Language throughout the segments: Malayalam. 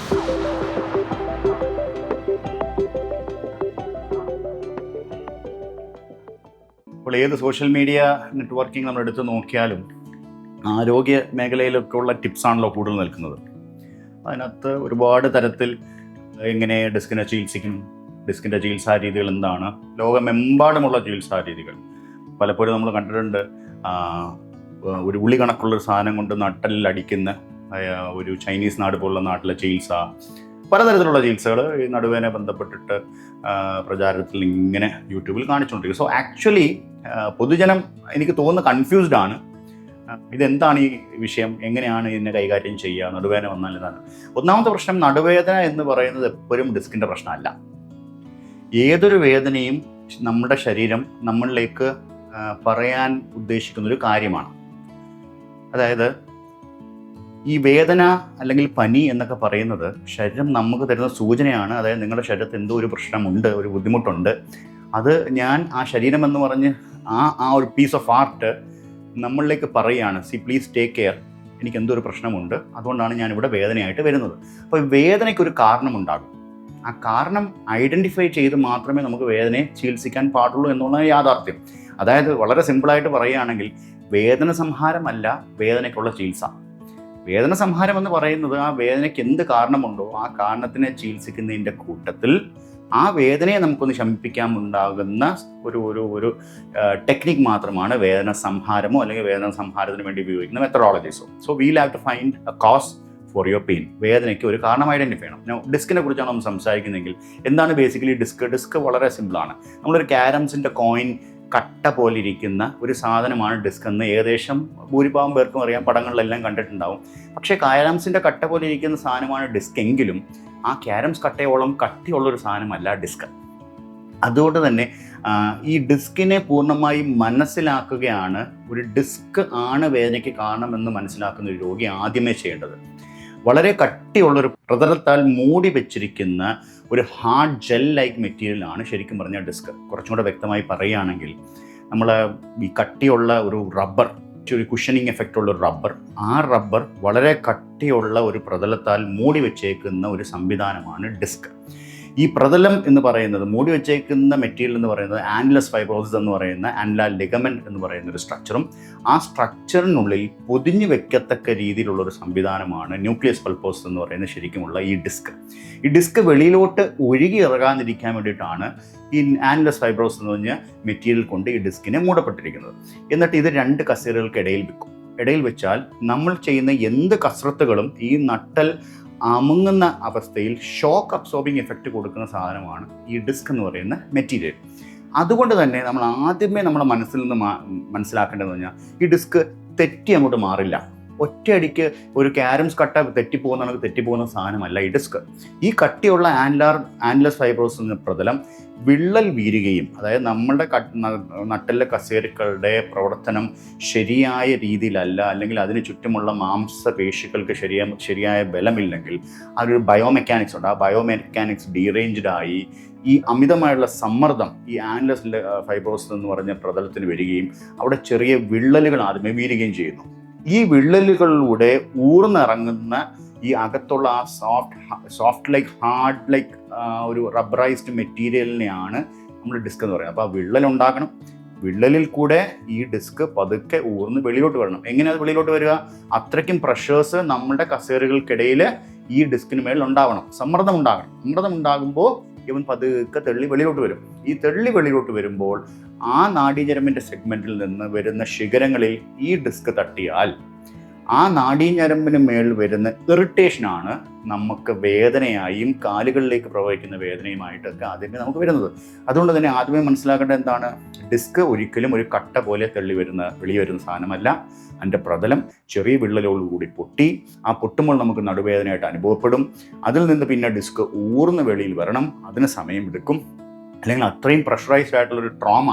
ഇപ്പോൾ ഏത് സോഷ്യൽ മീഡിയ നെറ്റ്വർക്കിംഗ് നമ്മൾ എടുത്ത് നോക്കിയാലും ആരോഗ്യ മേഖലയിലൊക്കെ ഉള്ള ടിപ്സാണല്ലോ കൂടുതൽ നിൽക്കുന്നത്. അതിനകത്ത് ഒരുപാട് തരത്തിൽ എങ്ങനെ ഡിസ്കിനെ ചികിത്സിക്കും, ഡിസ്കിൻ്റെ ചികിത്സാ രീതികൾ എന്താണ്, ലോകമെമ്പാടുമുള്ള ചികിത്സാ രീതികൾ പലപ്പോഴും നമ്മൾ കണ്ടിട്ടുണ്ട്. ഒരു ഉള്ളി കണക്കുള്ളൊരു സാധനം കൊണ്ട് നട്ടലിൽ അടിക്കുന്ന ഒരു ചൈനീസ് നാട് പോലുള്ള നാട്ടിലെ ചികിത്സ, പലതരത്തിലുള്ള ചികിത്സകൾ ഈ നടുവേനെ ബന്ധപ്പെട്ടിട്ട് പ്രചാരത്തിൽ ഇങ്ങനെ യൂട്യൂബിൽ കാണിച്ചുകൊണ്ടിരിക്കും. സോ ആക്ച്വലി പൊതുജനം എനിക്ക് തോന്നുന്നു കൺഫ്യൂസ്ഡ് ആണ്. ഇതെന്താണ് ഈ വിഷയം, എങ്ങനെയാണ് ഇതിനെ കൈകാര്യം ചെയ്യുക, നടുവേദന വന്നാൽ ഇതാണ്. ഒന്നാമത്തെ പ്രശ്നം, നടുവേദന എന്ന് പറയുന്നത് എപ്പോഴും ഡിസ്കിൻ്റെ പ്രശ്നമല്ല. ഏതൊരു വേദനയും നമ്മുടെ ശരീരം നമ്മളിലേക്ക് പറയാൻ ഉദ്ദേശിക്കുന്നൊരു കാര്യമാണ്. അതായത് ഈ വേദന അല്ലെങ്കിൽ പനി എന്നൊക്കെ പറയുന്നത് ശരീരം നമുക്ക് തരുന്ന സൂചനയാണ്. അതായത് നിങ്ങളുടെ ശരീരത്തിൽ എന്തോ ഒരു പ്രശ്നമുണ്ട്, ഒരു ബുദ്ധിമുട്ടുണ്ട്. അത് ഞാൻ ആ ശരീരം എന്ന് പറഞ്ഞ് ആ ഒരു പീസ് ഓഫ് ആർട്ട് നമ്മളിലേക്ക് പറയുകയാണ്, സി പ്ലീസ് ടേക്ക് കെയർ, എനിക്ക് എന്തോ ഒരു പ്രശ്നമുണ്ട്, അതുകൊണ്ടാണ് ഞാനിവിടെ വേദനയായിട്ട് വരുന്നത്. അപ്പോൾ വേദനയ്ക്കൊരു കാരണമുണ്ടാകും. ആ കാരണം ഐഡൻറ്റിഫൈ ചെയ്ത് മാത്രമേ നമുക്ക് വേദനയെ ചികിത്സിക്കാൻ പാടുള്ളൂ എന്നുള്ളതാണ് യാഥാർത്ഥ്യം. അതായത് വളരെ സിമ്പിളായിട്ട് പറയുകയാണെങ്കിൽ വേദന സംഹാരമല്ല വേദനയ്ക്കുള്ള ചികിത്സ. വേദന സംഹാരം എന്ന് പറയുന്നത് ആ വേദനയ്ക്ക് എന്ത് കാരണമുണ്ടോ ആ കാരണത്തിനെ ചികിത്സിക്കുന്നതിൻ്റെ കൂട്ടത്തിൽ ആ വേദനയെ നമുക്കൊന്ന് ശമിപ്പിക്കാൻ ഉണ്ടാകുന്ന ഒരു ടെക്നിക്ക് മാത്രമാണ് വേദന സംഹാരമോ അല്ലെങ്കിൽ വേദന സംഹാരത്തിന് വേണ്ടി ഉപയോഗിക്കുന്ന മെത്തഡോളജീസോ. So we'll have to find a cause for your pain. വേദനയ്ക്ക് ഒരു കാരണം ഐഡൻറ്റിഫൈ ചെയ്യണം. ഡിസ്കിനെ കുറിച്ചാണ് നമ്മൾ സംസാരിക്കുന്നതെങ്കിൽ എന്താണ് ബേസിക്കലി ഡിസ്ക് വളരെ സിമ്പിളാണ്. നമ്മളൊരു ക്യാരംസിൻ്റെ കോയിൻ കട്ട പോലെ ഇരിക്കുന്ന ഒരു സാധനമാണ് ഡിസ്ക് എന്ന് ഏകദേശം ഭൂരിഭാഗം പേർക്കും അറിയാം, പടങ്ങളിലെല്ലാം കണ്ടിട്ടുണ്ടാവും. പക്ഷേ ക്യാരംസിൻ്റെ കട്ട പോലെ ഇരിക്കുന്ന സാധനമാണ് ഡിസ്ക് എങ്കിലും ആ ക്യാരംസ് കട്ടയോളം കട്ടിയുള്ളൊരു സാധനമല്ല ഡിസ്ക്. അതുകൊണ്ട് തന്നെ ഈ ഡിസ്കിനെ പൂർണ്ണമായി മനസ്സിലാക്കുകയാണ് ഒരു ഡിസ്ക് ആണ് വേദനയ്ക്ക് കാരണമെന്ന് മനസ്സിലാക്കുന്ന ഒരു രോഗി ആദ്യമേ ചെയ്യേണ്ടത്. വളരെ കട്ടിയുള്ളൊരു പ്രതലത്താൽ മൂടി വെച്ചിരിക്കുന്ന ഒരു ഹാർഡ് ജെൽ ലൈക്ക് മെറ്റീരിയലാണ് ശരിക്കും പറഞ്ഞാൽ ഡിസ്ക്. കുറച്ചും കൂടെ വ്യക്തമായി പറയുകയാണെങ്കിൽ നമ്മൾ ഈ കട്ടിയുള്ള ഒരു റബ്ബർ, ഒരു കുഷനിങ് എഫക്റ്റ് ഉള്ള ഒരു റബ്ബർ, ആ റബ്ബർ വളരെ കട്ടിയുള്ള ഒരു പ്രതലത്താൽ മൂടി വെച്ചേക്കുന്ന ഒരു സംവിധാനമാണ് ഡിസ്ക്. ഈ പ്രതലം എന്ന് പറയുന്നത്, മൂടി വെച്ചേക്കുന്ന മെറ്റീരിയൽ എന്ന് പറയുന്നത് ആനുലസ് ഫൈബ്രോസിസ് എന്ന് പറയുന്ന ആനുലാർ ലിഗമെന്റ് എന്ന് പറയുന്ന ഒരു സ്ട്രക്ചറും ആ സ്ട്രക്ചറിനുള്ളിൽ പൊതിഞ്ഞു വെക്കത്തക്ക രീതിയിലുള്ളൊരു സംവിധാനമാണ് ന്യൂക്ലിയസ് പൾപ്പോസസ് എന്ന് പറയുന്ന ശരിക്കുമുള്ള ഈ ഡിസ്ക്. ഈ ഡിസ്ക് വെളിയിലോട്ട് ഒഴുകി ഇറങ്ങാതിരിക്കാൻ വേണ്ടിയിട്ടാണ് ഈ ആനുലസ് ഫൈബ്രോസിസ് എന്ന് പറഞ്ഞ മെറ്റീരിയൽ കൊണ്ട് ഈ ഡിസ്കിനെ മൂടപ്പെട്ടിരിക്കുന്നത്. എന്നിട്ട് ഇത് രണ്ട് കസേരകൾക്കിടയിൽ വെക്കും. ഇടയിൽ വെച്ചാൽ നമ്മൾ ചെയ്യുന്ന എന്ത് കസരത്തുകളും ഈ നട്ടൽ അമുങ്ങുന്ന അവസ്ഥയിൽ ഷോക്ക് അബ്സോർബിങ് എഫക്റ്റ് കൊടുക്കുന്ന സാധനമാണ് ഈ ഡിസ്ക് എന്ന് പറയുന്ന മെറ്റീരിയൽ. അതുകൊണ്ട് തന്നെ നമ്മൾ ആദ്യമേ നമ്മുടെ മനസ്സിൽ നിന്ന് മനസ്സിലാക്കേണ്ടതെന്ന് പറഞ്ഞാൽ ഈ ഡിസ്ക് തെറ്റി അങ്ങോട്ട് മാറില്ല. ഒറ്റയടിക്ക് ഒരു ക്യാരംസ് കട്ട തെറ്റിപ്പോകുന്ന സാധനമല്ല ഈ ഡിസ്ക്. ഈ കട്ടിയുള്ള ആനുലസ് ഫൈബ്രോസിസ് എന്ന പ്രതലം വിള്ളൽ വീരുകയും, അതായത് നമ്മളുടെ നട്ടലിലെ കസേരകളുടെ പ്രവർത്തനം ശരിയായ രീതിയിലല്ല, അല്ലെങ്കിൽ അതിന് ചുറ്റുമുള്ള മാംസപേശികൾക്ക് ശരിയായ ബലമില്ലെങ്കിൽ അതൊരു ബയോമെക്കാനിക്സ് ഉണ്ട്. ആ ബയോമെക്കാനിക്സ് ഡീറേഞ്ച്ഡ് ആയി ഈ അമിതമായുള്ള സമ്മർദ്ദം ഈ ആനുലസ് ഫൈബ്രോസിസ് എന്ന് പറഞ്ഞ പ്രതലത്തിന് വരികയും അവിടെ ചെറിയ വിള്ളലുകൾ ആദ്യമേ വീരുകയും ചെയ്യുന്നു. ഈ വിള്ളലുകളിലൂടെ ഊർന്നിറങ്ങുന്ന ഈ അകത്തുള്ള ആ സോഫ്റ്റ് ലൈക്ക് ഹാർഡ് ലൈക്ക് ഒരു റബ്ബറൈസ്ഡ് മെറ്റീരിയലിനെയാണ് നമ്മൾ ഡിസ്ക് എന്ന് പറയുന്നത്. അപ്പോൾ ആ വിള്ളലുണ്ടാക്കണം. വിള്ളലിൽ കൂടെ ഈ ഡിസ്ക് പതുക്കെ ഊർന്ന് വെളിയിലോട്ട് വരണം. എങ്ങനെയാണ് വെളിയിലോട്ട് വരിക? അത്രയ്ക്കും പ്രഷേഴ്സ് നമ്മുടെ കസേരകൾക്കിടയിൽ ഈ ഡിസ്കിന് മേളിൽ ഉണ്ടാവണം. സമ്മർദ്ദം ഉണ്ടാകുമ്പോൾ ഇവൻ പതുക്കെ തെള്ളി വെളിയിലോട്ട് വരും. ഈ തെള്ളി വെളിയിലോട്ട് വരുമ്പോൾ ആ നാഡീഞരമ്പിൻ്റെ സെഗ്മെൻറ്റിൽ നിന്ന് വരുന്ന ശിഖരങ്ങളിൽ ഈ ഡിസ്ക് തട്ടിയാൽ ആ നാഡീഞരമ്പിന് മേളിൽ വരുന്ന ഇറിറ്റേഷനാണ് നമുക്ക് വേദനയായും കാലുകളിലേക്ക് പ്രവഹിക്കുന്ന വേദനയുമായിട്ടൊക്കെ ആദ്യമേ നമുക്ക് വരുന്നത്. അതുകൊണ്ട് തന്നെ ആദ്യമേ മനസ്സിലാക്കേണ്ടത് എന്താണ്? ഡിസ്ക് ഒരിക്കലും ഒരു കട്ട പോലെ വെളി വരുന്ന സാധനമല്ല. അതിൻ്റെ പ്രതലം ചെറിയ വിള്ളലോടുകൂടി പൊട്ടി, ആ പൊട്ടുമ്പോൾ നമുക്ക് നടുവേദനയായിട്ട് അനുഭവപ്പെടും. അതിൽ നിന്ന് പിന്നെ ഡിസ്ക് ഊർന്ന് വെളിയിൽ വരണം. അതിന് സമയമെടുക്കും. അല്ലെങ്കിൽ അത്രയും പ്രഷറൈസ്ഡ് ആയിട്ടുള്ളൊരു ട്രോമ,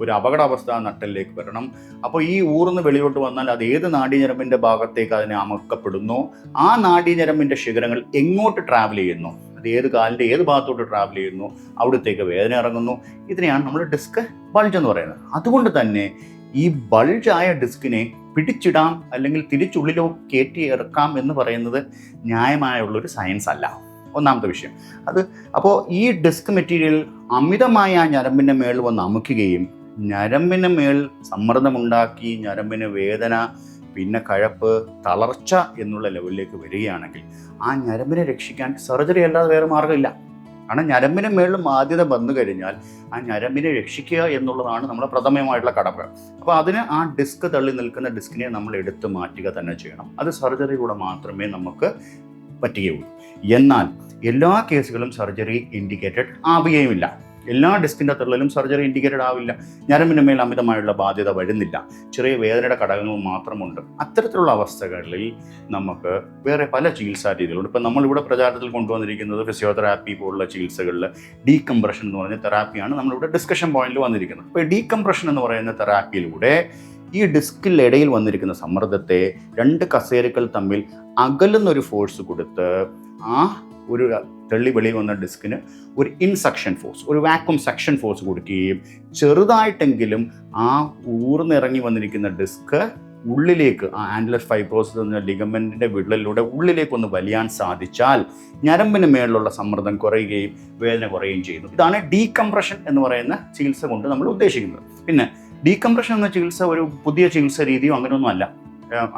ഒരു അപകടാവസ്ഥ നട്ടലിലേക്ക് വരണം. അപ്പോൾ ഈ ഊർന്ന് വെളിയോട്ട് വന്നാൽ അത് ഏത് നാഡീഞരമ്പിൻ്റെ ഭാഗത്തേക്ക് അതിനെ അമക്കപ്പെടുന്നു, ആ നാഡീഞരമ്പിൻ്റെ ശിഖരങ്ങൾ എങ്ങോട്ട് ട്രാവൽ ചെയ്യുന്നു, അത് ഏത് കാലിൻ്റെ ഏത് ഭാഗത്തോട്ട് ട്രാവൽ ചെയ്യുന്നു, അവിടത്തേക്ക് വേദന ഇറങ്ങുന്നു. ഇതിനെയാണ് നമ്മൾ ഡിസ്ക് ബൾജ് എന്ന് പറയുന്നത്. അതുകൊണ്ട് തന്നെ ഈ ബൾജായ ഡിസ്കിനെ പിടിച്ചിടാം അല്ലെങ്കിൽ തിരിച്ചുള്ളിലോ കയറ്റി ഇറക്കാം എന്ന് പറയുന്നത് ന്യായമായുള്ളൊരു സയൻസ് അല്ല. ഒന്നാമത്തെ വിഷയം അത്. അപ്പോൾ ഈ ഡിസ്ക് മെറ്റീരിയൽ അമിതമായ ആ ഞരമ്പിൻ്റെ മേളിൽ വന്ന് അമുക്കുകയും ഞരമ്പിന് മേൽ സമ്മർദ്ദമുണ്ടാക്കി ഞരമ്പിന് വേദന, പിന്നെ കഴപ്പ്, തളർച്ച എന്നുള്ള ലെവലിലേക്ക് വരികയാണെങ്കിൽ ആ ഞരമ്പിനെ രക്ഷിക്കാൻ സർജറി അല്ലാതെ വേറെ മാർഗ്ഗമില്ല. കാരണം ഞരമ്പിന് മേളിൽ ബാധ്യത വന്നു കഴിഞ്ഞാൽ ആ ഞരമ്പിനെ രക്ഷിക്കുക എന്നുള്ളതാണ് നമ്മുടെ പ്രഥമമായിട്ടുള്ള കടമ. അപ്പോൾ അതിന് ആ ഡിസ്ക് തള്ളി നിൽക്കുന്ന ഡിസ്കിനെ നമ്മൾ എടുത്തു മാറ്റുക തന്നെ ചെയ്യണം. അത് സർജറിയിലൂടെ മാത്രമേ നമുക്ക് പറ്റുകയുള്ളൂ. എന്നാൽ എല്ലാ കേസുകളും സർജറി ഇൻഡിക്കേറ്റഡ് ആവുകയുമില്ല. എല്ലാ ഡിസ്കിൻ്റെ തള്ളലും സർജറി ഇൻഡിക്കേറ്റഡ് ആവില്ല. ഞരമ്പിന് മേൽ അമിതമായുള്ള ബാധ്യത വരുന്നില്ല. ചെറിയ വേദനയുടെ ഘടകങ്ങൾ മാത്രമുണ്ട്. അത്തരത്തിലുള്ള അവസ്ഥകളിൽ നമുക്ക് വേറെ പല ചികിത്സാ രീതികളുണ്ട്. ഇപ്പം നമ്മളിവിടെ പ്രചാരത്തിൽ കൊണ്ടുവന്നിരിക്കുന്നത് ഫിസിയോതെറാപ്പി പോലുള്ള ചികിത്സകളിൽ ഡീകംപ്രഷൻ എന്ന് പറയുന്ന തെറാപ്പിയാണ് നമ്മളിവിടെ ഡിസ്കഷൻ പോയിന്റിൽ വന്നിരിക്കുന്നത്. അപ്പോൾ ഡീകംപ്രഷൻ എന്ന് പറയുന്ന തെറാപ്പിയിലൂടെ ഈ ഡിസ്കിലിടയിൽ വന്നിരിക്കുന്ന സമ്മർദ്ദത്തെ രണ്ട് കസേരകൾ തമ്മിൽ അകലുന്നൊരു ഫോഴ്സ് കൊടുത്ത് ആ ഒരു തെള്ളി വെളിയിൽ വന്ന ഡിസ്കിന് ഒരു ഇൻസക്ഷൻ ഫോഴ്സ്, ഒരു വാക്വം സക്ഷൻ ഫോഴ്സ് കൊടുക്കുകയും ചെറുതായിട്ടെങ്കിലും ആ ഊർന്നിറങ്ങി വന്നിരിക്കുന്ന ഡിസ്ക് ഉള്ളിലേക്ക്, ആ ആൻഡുലർ ഫൈബ്രോസിസ് എന്ന ലിഗമെന്റിന്റെ വിള്ളലിലൂടെ ഉള്ളിലേക്ക് ഒന്ന് വലിയാൻ സാധിച്ചാൽ ഞരമ്പിന് മേളിലുള്ള സമ്മർദ്ദം കുറയുകയും വേദന കുറയുകയും ചെയ്യുന്നു. ഇതാണ് ഡീകംപ്രഷൻ എന്ന് പറയുന്ന ചികിത്സ കൊണ്ട് നമ്മൾ ഉദ്ദേശിക്കുന്നത്. പിന്നെ ഡീകംപ്രഷൻ എന്ന ചികിത്സ ഒരു പുതിയ ചികിത്സ രീതിയോ അങ്ങനെയൊന്നും അല്ല.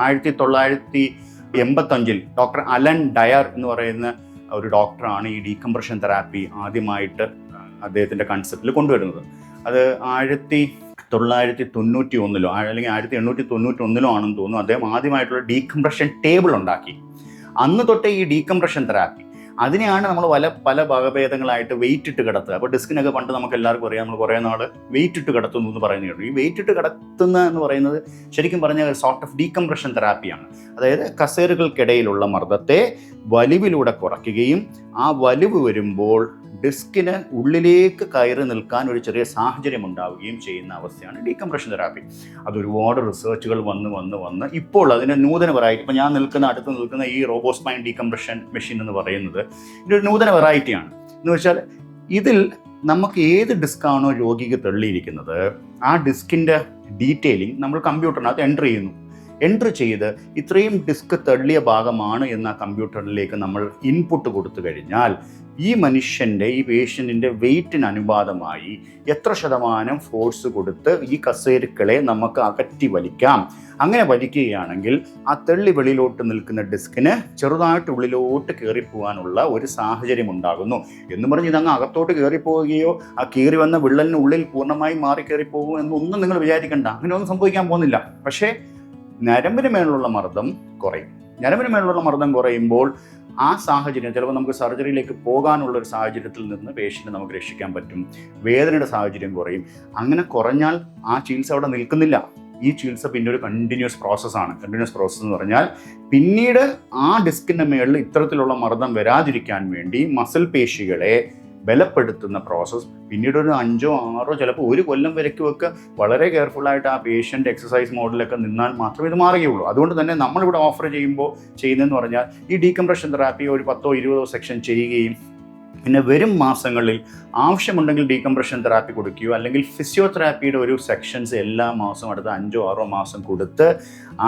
1985 ഡോക്ടർ അലൻ ഡയർ എന്ന് പറയുന്ന ഒരു ഡോക്ടറാണ് ഈ ഡീകംപ്രഷൻ തെറാപ്പി ആദ്യമായിട്ട് അദ്ദേഹത്തിൻ്റെ കൺസെപ്റ്റിൽ കൊണ്ടുവരുന്നത്. അത് 1991 അല്ലെങ്കിൽ 1891 ആണെന്ന് തോന്നുന്നു. അദ്ദേഹം ആദ്യമായിട്ടുള്ള ഡീകംപ്രഷൻ ടേബിൾ ഉണ്ടാക്കി. അന്ന് തൊട്ടേ ഈ ഡീകംപ്രഷൻ തെറാപ്പി, അതിനെയാണ് നമ്മൾ പല വകഭേദങ്ങളായിട്ട് വെയിറ്റ് ഇട്ട് കിടത്തുക. അപ്പോൾ ഡിസ്കിനൊക്കെ പണ്ട് നമുക്ക് എല്ലാവർക്കും അറിയാം, നമ്മൾ കുറേ നാൾ വെയിറ്റ് ഇട്ട് കിടത്തുന്നു എന്ന് പറയുന്നത്. ഈ വെയിറ്റ് ഇട്ട് കിടത്തുന്ന എന്ന് പറയുന്നത് ശരിക്കും പറഞ്ഞാൽ ഒരു സോർട്ട് ഓഫ് ഡീകംപ്രഷൻ തെറാപ്പിയാണ്. അതായത് കസേരകൾക്കിടയിലുള്ള മർദ്ദത്തെ വലിവിലൂടെ കുറയ്ക്കുകയും ആ വലിവ് വരുമ്പോൾ ഡിസ്കിന് ഉള്ളിലേക്ക് കയറി നിൽക്കാൻ ഒരു ചെറിയ സാഹചര്യം ഉണ്ടാവുകയും ചെയ്യുന്ന അവസ്ഥയാണ് ഡീകംപ്രഷൻ തെറാപ്പി. അതൊരുപാട് റിസർച്ചുകൾ വന്ന് ഇപ്പോൾ അതിന് നൂതന വെറൈറ്റി, ഇപ്പോൾ ഞാൻ അടുത്ത് നിൽക്കുന്ന ഈ റോബോസ്പൈൻ ഡീകംപ്രഷൻ മെഷീൻ എന്ന് പറയുന്നത് ഇതൊരു നൂതന വെറൈറ്റിയാണ്. എന്ന് വെച്ചാൽ ഇതിൽ നമുക്ക് ഏത് ഡിസ്കാണോ രോഗിക്ക് തള്ളിയിരിക്കുന്നത് ആ ഡിസ്കിൻ്റെ ഡീറ്റെയിലിംഗ് നമ്മൾ കമ്പ്യൂട്ടറിനകത്ത് എൻ്റർ ചെയ്ത് ഇത്രയും ഡിസ്ക് തള്ളിയ ഭാഗമാണ് എന്ന കമ്പ്യൂട്ടറിലേക്ക് നമ്മൾ ഇൻപുട്ട് കൊടുത്തു കഴിഞ്ഞാൽ ഈ പേഷ്യൻറ്റിൻ്റെ വെയിറ്റിന് അനുപാതമായി എത്ര ശതമാനം ഫോഴ്സ് കൊടുത്ത് ഈ കസേരകളെ നമുക്ക് അകറ്റി വലിക്കാം. അങ്ങനെ വലിക്കുകയാണെങ്കിൽ ആ തെള്ളി വെളിയിലോട്ട് നിൽക്കുന്ന ഡിസ്കിന് ചെറുതായിട്ട് ഉള്ളിലോട്ട് കയറിപ്പോകാനുള്ള ഒരു സാഹചര്യം ഉണ്ടാകുന്നു. എന്ന് പറഞ്ഞ് ഇതങ്ങ് അകത്തോട്ട് കയറിപ്പോവുകയോ ആ കയറി വന്ന വിള്ളലിന് ഉള്ളിൽ പൂർണ്ണമായി മാറി കയറിപ്പോകുമോ എന്നൊന്നും നിങ്ങൾ വിചാരിക്കണ്ട. അങ്ങനെയൊന്നും സംഭവിക്കാൻ പോകുന്നില്ല. പക്ഷേ ഞരമ്പിന് മേലുള്ള മർദ്ദം കുറയും. ഞരമ്പിന് മേലുള്ള മർദ്ദം കുറയുമ്പോൾ ആ സാഹചര്യം ചിലപ്പോൾ നമുക്ക് സർജറിയിലേക്ക് പോകാനുള്ള ഒരു സാഹചര്യത്തിൽ നിന്ന് പേഷ്യൻറ്റ് നമുക്ക് രക്ഷിക്കാൻ പറ്റും. വേദനയുടെ സാഹചര്യം കുറയും. അങ്ങനെ കുറഞ്ഞാൽ ആ ചികിത്സ അവിടെ നിൽക്കുന്നില്ല. ഈ ചികിത്സ പിന്നെ ഒരു കണ്ടിന്യൂസ് പ്രോസസ്സാണ്. കണ്ടിന്യൂസ് പ്രോസസ്സ് എന്ന് പറഞ്ഞാൽ പിന്നീട് ആ ഡിസ്കിൻ്റെ മേളിൽ ഇത്തരത്തിലുള്ള മർദ്ദം വരാതിരിക്കാൻ വേണ്ടി മസിൽ പേശികളെ ബലപ്പെടുത്തുന്ന പ്രോസസ്സ് പിന്നീട് ഒരു 5 or 6 ചിലപ്പോൾ 1 കൊല്ലം വരയ്ക്കുമൊക്കെ വളരെ കെയർഫുള്ളായിട്ട് ആ പേഷ്യൻ്റ് എക്സസൈസ് മോഡിലൊക്കെ നിന്നാൽ മാത്രമേ ഇത് മാറുകയുള്ളൂ. അതുകൊണ്ട് തന്നെ നമ്മളിവിടെ ഓഫർ ചെയ്യുന്നതെന്ന് പറഞ്ഞാൽ ഈ ഡീകംപ്രഷൻ തെറാപ്പി ഒരു 10-20 സെക്ഷൻ ചെയ്യുകയും പിന്നെ വരും മാസങ്ങളിൽ ആവശ്യമുണ്ടെങ്കിൽ ഡീകംപ്രഷൻ തെറാപ്പി കൊടുക്കുകയോ അല്ലെങ്കിൽ ഫിസിയോതെറാപ്പിയുടെ ഒരു സെക്ഷൻസ് എല്ലാ മാസവും അടുത്ത 5-6 മാസം കൊടുത്ത്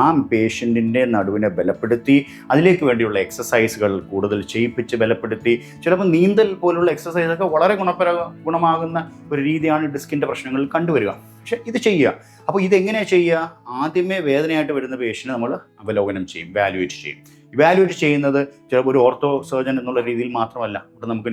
ആ പേഷ്യൻറ്റിൻ്റെ നടുവിനെ ബലപ്പെടുത്തി അതിലേക്ക് വേണ്ടിയുള്ള എക്സസൈസുകൾ കൂടുതൽ ചെയ്യിപ്പിച്ച് ബലപ്പെടുത്തി ചിലപ്പോൾ നീന്തൽ പോലുള്ള എക്സസൈസൊക്കെ വളരെ ഗുണമാകുന്ന ഒരു രീതിയാണ് ഡിസ്കിൻ്റെ പ്രശ്നങ്ങൾ കണ്ടുവരിക. പക്ഷെ ഇത് ചെയ്യുക. അപ്പോൾ ഇതെങ്ങനെയാണ് ചെയ്യുക? ആദ്യമേ വേദനയായിട്ട് വരുന്ന പേഷ്യൻറ്റിനെ നമ്മൾ അവലോകനം ചെയ്യും, ഇവാലുവേറ്റ് ചെയ്യുന്നത് ചിലപ്പോൾ ഒരു ഓർത്തോ സർജൻ എന്നുള്ള രീതിയിൽ മാത്രമല്ല. ഇവിടെ നമുക്ക്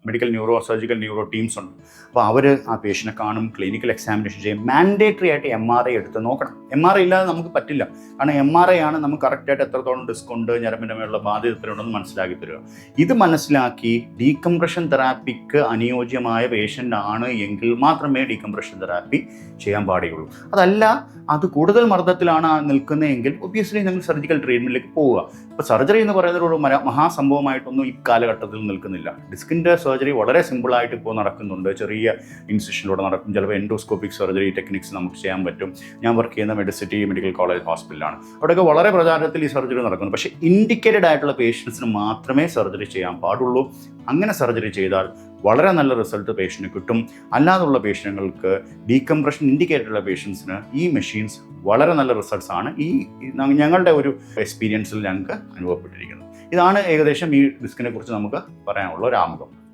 medical neuro surgical neuro teams ഉണ്ട്. അപ്പോൾ അവർ ആ പേഷ്യനെ കാണും, ക്ലിനിക്കൽ എക്സാമിനേഷൻ ചെയ്യും. മാൻഡേറ്ററി ആയിട്ട് MRI എടുത്ത് നോക്കണം. MRI ഇല്ലാതെ നമുക്ക് പറ്റില്ല. കാരണം MRI ആണ് നമുക്ക് കറക്റ്റായിട്ട് എത്രത്തോളം ഡിസ്ക് ഉണ്ട്, ഞരമ്പിൻ്റെ മേലുള്ള ബാധ്യതയുണ്ടെന്ന് മനസ്സിലാക്കി തരിക. ഇത് മനസ്സിലാക്കി ഡീകംപ്രഷൻ തെറാപ്പിക്ക് അനുയോജ്യമായ പേഷ്യൻ്റ് ആണ് എങ്കിൽ മാത്രമേ ഡീകംപ്രഷൻ തെറാപ്പി ചെയ്യാൻ പാടുകയുള്ളൂ. അതല്ല, അത് കൂടുതൽ മർദ്ദത്തിലാണ് നിൽക്കുന്നതെങ്കിൽ ഒബ്വിയസ്ലി നിങ്ങൾ സർജിക്കൽ ട്രീറ്റ്മെൻറ്റിലേക്ക് പോവുക. ഇപ്പോൾ സർജറി എന്ന് പറയുന്നത് ഒരു മഹാസംഭവമായിട്ടൊന്നും ഈ കാലഘട്ടത്തിൽ നിൽക്കുന്നില്ല. ഡിസ്കിൻ്റെ സർജറി വളരെ സിമ്പിളായിട്ട് ഇപ്പോൾ നടക്കുന്നുണ്ട്. ചെറിയ ഇൻസിഷനിലൂടെ നടക്കും. ചിലപ്പോൾ എൻഡോസ്കോപ്പിക് സർജറി ടെക്നിക്സ് നമുക്ക് ചെയ്യാൻ പറ്റും. ഞാൻ വർക്ക് ചെയ്യുന്ന മെഡിസിറ്റി മെഡിക്കൽ കോളേജ് ഹോസ്പിറ്റലാണ്. അവിടെയൊക്കെ വളരെ പ്രചാരത്തിൽ ഈ സർജറി നടക്കുന്നു. പക്ഷേ ഇൻഡിക്കേറ്റഡ് ആയിട്ടുള്ള പേഷ്യൻസിന് മാത്രമേ സർജറി ചെയ്യാൻ പാടുള്ളൂ. അങ്ങനെ സർജറി ചെയ്താൽ വളരെ നല്ല റിസൾട്ട് പേഷ്യൻറ്റിന് കിട്ടും. അല്ലാതുള്ള പേഷ്യൻറ്റുകൾക്ക് ഡീകംപ്രഷൻ ഇൻഡിക്കേറ്റഡ് ഉള്ള പേഷ്യൻസിന് ഈ മെഷീൻസ് വളരെ നല്ല റിസൾട്ട്സ് ആണ് ഞങ്ങളുടെ ഒരു എക്സ്പീരിയൻസിൽ ഞങ്ങൾക്ക് അനുഭവപ്പെട്ടിരിക്കുന്നത്. ഇതാണ് ഏകദേശം ഈ ഡിസ്കിനെ കുറിച്ച് നമുക്ക് പറയാനുള്ള ഒരു ആമുഖം.